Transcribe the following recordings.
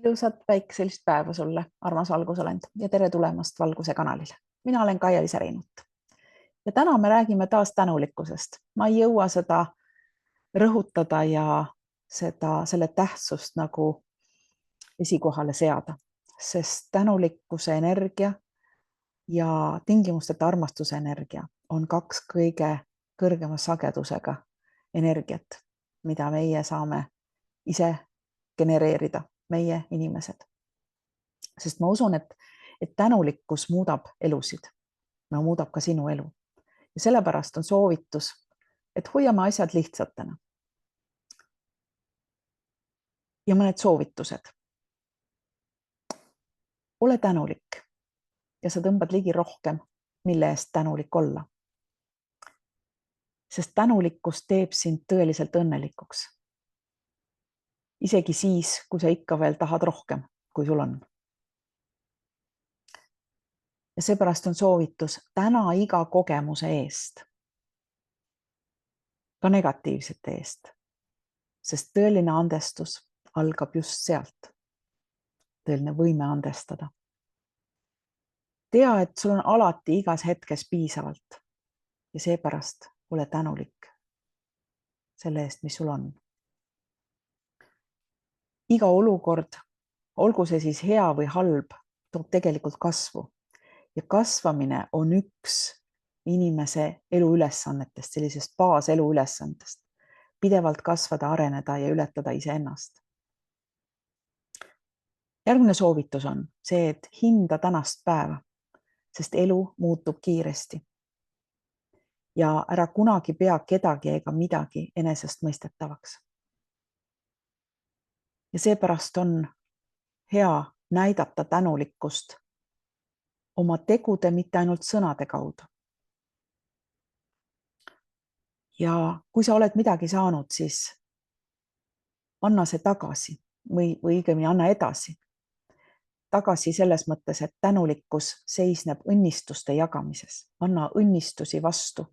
Ilusat päikeselist päeva sulle, armas valgusolend, ja tere tulemast Valguse kanalile. Mina olen Kaia-Liisa Reinut. Ja täna me räägime taas tänulikkusest. Ma ei jõua seda rõhutada ja selle tähtsust nagu esikohale seada, sest tänulikkuse energia ja tingimusteta armastuse energia on kaks kõige kõrgema sagedusega energiat, mida meie saame ise genereerida, meie inimesed. Sest ma usun, et tänulikkus muudab elusid, no muudab ka sinu elu. Ja sellepärast on soovitus, et hoiame asjad lihtsatena. Ja mõned soovitused. Ole tänulik ja sa tõmbad ligi rohkem, mille eest tänulik olla. Sest tänulikkus teeb sind tõeliselt õnnelikuks. Isegi siis, kui sa ikka veel tahad rohkem, kui sul on. Ja seepärast on soovitus täna iga kogemuse eest, ka negatiivsete eest, sest tõeline andestus algab just sealt, tõeline võime andestada. Tea, et sul on alati igas hetkes piisavalt ja seepärast ole tänulik selle eest, mis sul on. Iga olukord, olgu see siis hea või halb, toob tegelikult kasvu. Ja kasvamine on üks inimese elu ülesannetest, sellisest baaselu ülesandest. Pidevalt kasvada, areneda ja ületada iseennast. Järgmine soovitus on see, et hinda tänast päeva, sest elu muutub kiiresti. Ja ära kunagi pea kedagi ega midagi enesestmõistetavaks. Ja seepärast on hea näidata tänulikkust oma tegude, mitte ainult sõnade kaudu. Ja kui sa oled midagi saanud, siis anna see tagasi või õigemini anna edasi. Tagasi selles mõttes, et tänulikkus seisneb õnnistuste jagamises. Anna õnnistusi vastu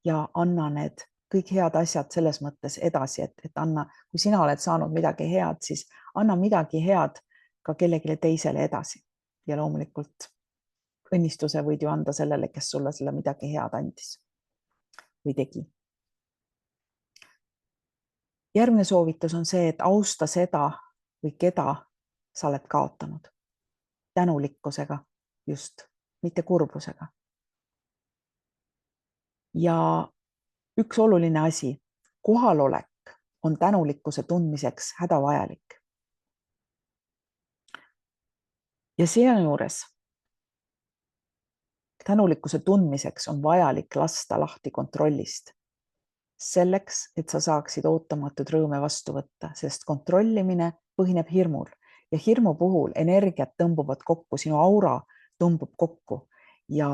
ja anna need kõik head asjad selles mõttes edasi, et anna, kui sina oled saanud midagi head, siis anna midagi head ka kellelegi teisele edasi. Ja loomulikult õnnistuse võid ju anda sellele, kes sulle selle midagi head andis või tegi. Järgmine soovitus on see, et austa seda või keda sa oled kaotanud. Tänulikkusega just, mitte kurbusega. Ja üks oluline asi, kohalolek on tänulikkuse tundmiseks hädavajalik. Ja seejuures tänulikkuse tundmiseks on vajalik lasta lahti kontrollist. Selleks, et sa saaksid ootamatut rõõme vastu võtta, sest kontrollimine põhineb hirmul ja hirmu puhul energiat tõmbuvad kokku, sinu aura tõmbub kokku ja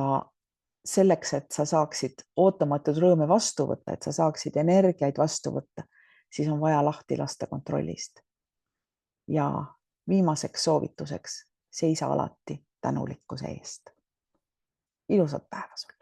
selleks, et sa saaksid ootamatut rõõme vastu võtta, et sa saaksid energiaid vastu võtta, siis on vaja lahti lasta kontrollist. Ja viimaseks soovituseks seisa alati tänulikkuse eest. Ilusat päeva sulle!